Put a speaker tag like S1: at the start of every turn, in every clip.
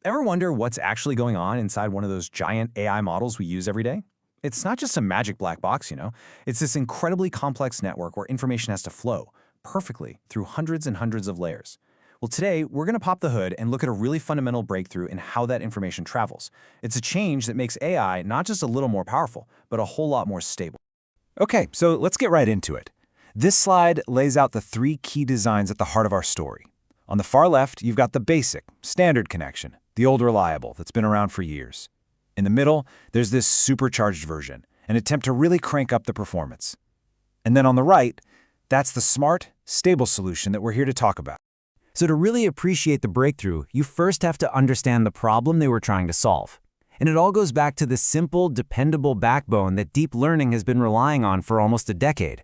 S1: Ever wonder what's actually going on inside one of those giant AI models we use every day? It's not just a magic black box, you know. It's this incredibly complex network where information has to flow perfectly through hundreds and hundreds of layers. Well, today, we're going to pop the hood and look at a really fundamental breakthrough in how that information travels. It's a change that makes AI not just a little more powerful, but a whole lot more stable.
S2: Okay, so let's get right into it. This slide lays out the three key designs at the heart of our story. On the far left, you've got the basic, standard connection, the old reliable that's been around for years. In the middle, there's this supercharged version, an attempt to really crank up the performance. And then on the right, that's the smart, stable solution that we're here to talk about. So to really appreciate the breakthrough, you first have to understand the problem they were trying to solve. And it all goes back to the simple, dependable backbone that deep learning has been relying on for almost a decade.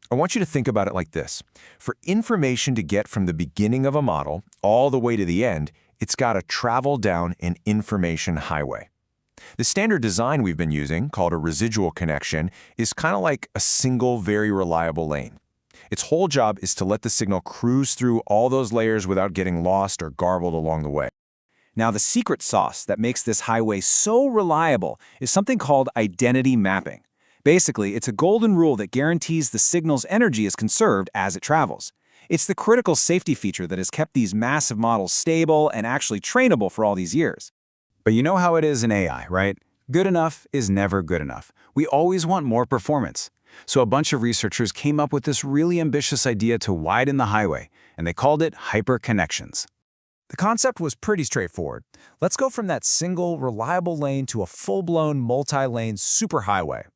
S3: I want you to think about it like this. For information to get from the beginning of a model all the way to the end, it's got to travel down an information highway. The standard design we've been using, called a residual connection, is kind of like a single, very reliable lane. Its whole job is to let the signal cruise through all those layers without getting lost or garbled along the way.
S2: Now, the secret sauce that makes this highway so reliable is something called identity mapping. Basically, it's a golden rule that guarantees the signal's energy is conserved as it travels. It's the critical safety feature that has kept these massive models stable and actually trainable for all these years. But you know how it is in AI, right? Good enough is never good enough. We always want more performance. So a bunch of researchers came up with this really ambitious idea to widen the highway, and they called it hyper-connections. The concept was pretty straightforward. Let's go from that single, reliable lane to a full-blown, multi-lane superhighway.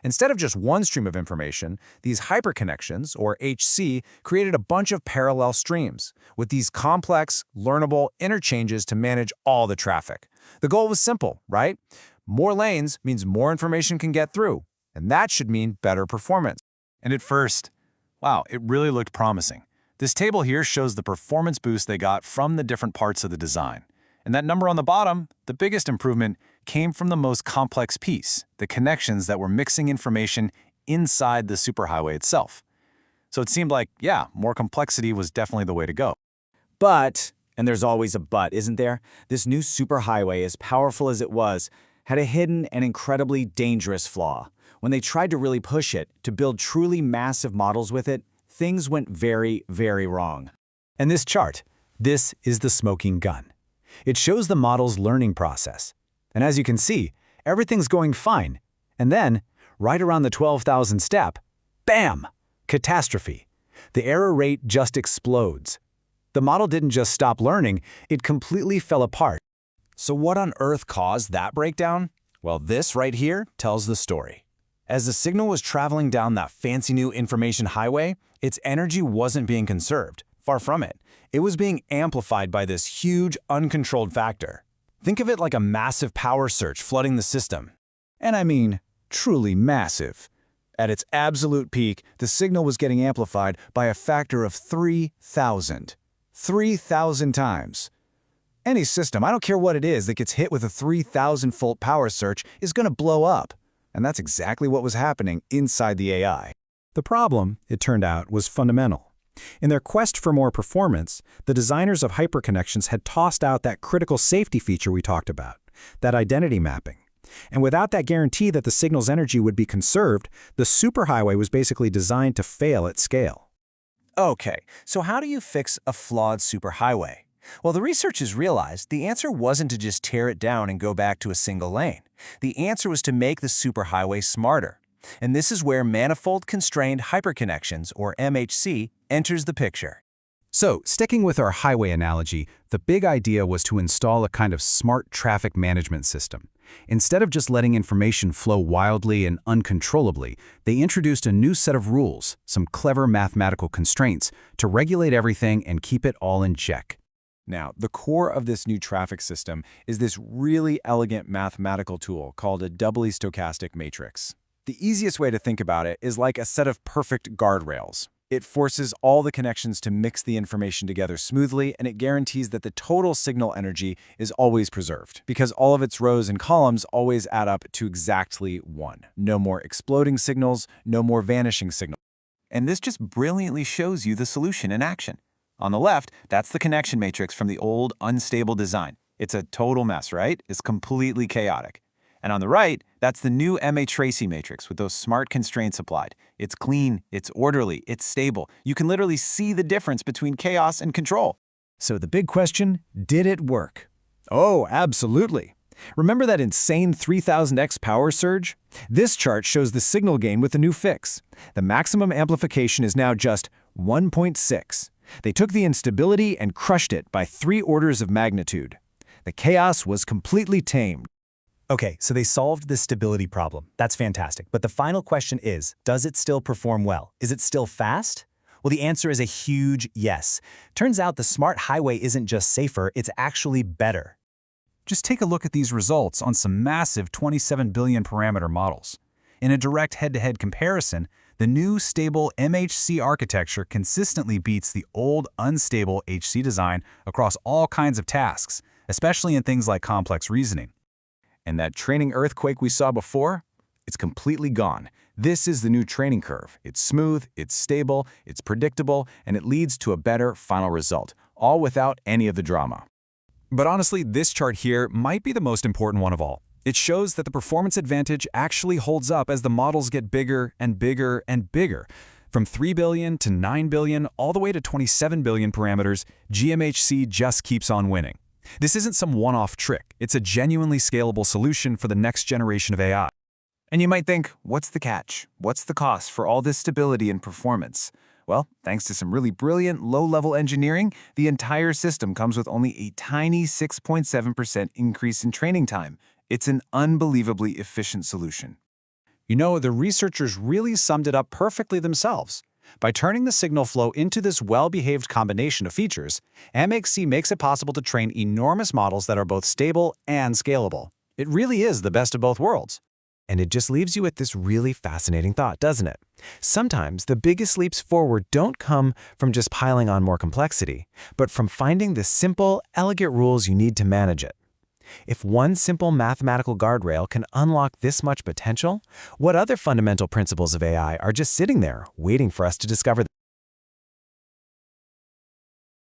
S2: Instead of just one stream of information, these hyperconnections, or HC, created a bunch of parallel streams, with these complex, learnable interchanges to manage all the traffic. The goal was simple, right? More lanes means more information can get through, and that should mean better performance. And at first, wow, it really looked promising. This table here shows the performance boost they got from the different parts of the design. And that number on the bottom, the biggest improvement, came from the most complex piece, the connections that were mixing information inside the superhighway itself. So it seemed like, yeah, more complexity was definitely the way to go. But, and there's always a but, isn't there? This new superhighway, as powerful as it was, had a hidden and incredibly dangerous flaw. When they tried to really push it, to build truly massive models with it, things went very, very wrong. And this chart, this is the smoking gun. It shows the model's learning process. And as you can see, everything's going fine. And then, right around the 12,000 step, bam! Catastrophe. The error rate just explodes. The model didn't just stop learning, it completely fell apart. So what on earth caused that breakdown? Well, this right here tells the story. As the signal was traveling down that fancy new information highway, its energy wasn't being conserved. Far from it. It was being amplified by this huge, uncontrolled factor. Think of it like a massive power surge flooding the system. And I mean, truly massive. At its absolute peak, the signal was getting amplified by a factor of 3,000. 3,000 times. Any system, I don't care what it is, that gets hit with a 3,000-volt power surge is going to blow up. And that's exactly what was happening inside the AI. The problem, it turned out, was fundamental. In their quest for more performance, the designers of hyperconnections had tossed out that critical safety feature we talked about, that identity mapping. And without that guarantee that the signal's energy would be conserved, the superhighway was basically designed to fail at scale. Okay, so how do you fix a flawed superhighway? Well, the researchers realized the answer wasn't to just tear it down and go back to a single lane. The answer was to make the superhighway smarter. And this is where Manifold-Constrained Hyper-Connections, or MHC, enters the picture. So, sticking with our highway analogy, the big idea was to install a kind of smart traffic management system. Instead of just letting information flow wildly and uncontrollably, they introduced a new set of rules, some clever mathematical constraints, to regulate everything and keep it all in check. Now, the core of this new traffic system is this really elegant mathematical tool called a doubly stochastic matrix. The easiest way to think about it is like a set of perfect guardrails. It forces all the connections to mix the information together smoothly, and it guarantees that the total signal energy is always preserved, because all of its rows and columns always add up to exactly 1. No more exploding signals, no more vanishing signals. And this just brilliantly shows you the solution in action. On the left, that's the connection matrix from the old, unstable design. It's a total mess, right? It's completely chaotic. And on the right, that's the new MA-Tracy matrix with those smart constraints applied. It's clean, it's orderly, it's stable. You can literally see the difference between chaos and control.
S1: So the big question, did it work? Oh, absolutely. Remember that insane 3000x power surge? This chart shows the signal gain with the new fix. The maximum amplification is now just 1.6. They took the instability and crushed it by 3 orders of magnitude. The chaos was completely tamed.
S4: Okay, so they solved the stability problem. That's fantastic. But the final question is, does it still perform well? Is it still fast? Well, the answer is a huge yes. Turns out the smart highway isn't just safer, it's actually better.
S2: Just take a look at these results on some massive 27 billion parameter models. In a direct head-to-head comparison, the new stable MHC architecture consistently beats the old unstable HC design across all kinds of tasks, especially in things like complex reasoning. And that training earthquake we saw before? It's completely gone. This is the new training curve. It's smooth, it's stable, it's predictable, and it leads to a better final result, all without any of the drama. But honestly, this chart here might be the most important one of all. It shows that the performance advantage actually holds up as the models get bigger and bigger and bigger. From 3 billion to 9 billion, all the way to 27 billion parameters, GMHC just keeps on winning. This isn't some one-off trick. It's a genuinely scalable solution for the next generation of AI. And you might think, what's the catch? What's the cost for all this stability and performance? Well, thanks to some really brilliant low-level engineering, the entire system comes with only a tiny 6.7% increase in training time. It's an unbelievably efficient solution. You know, the researchers really summed it up perfectly themselves. By turning the signal flow into this well-behaved combination of features, MXC makes it possible to train enormous models that are both stable and scalable. It really is the best of both worlds.
S4: And it just leaves you with this really fascinating thought, doesn't it? Sometimes the biggest leaps forward don't come from just piling on more complexity, but from finding the simple, elegant rules you need to manage it. If one simple mathematical guardrail can unlock this much potential, what other fundamental principles of AI are just sitting there waiting for us to discover?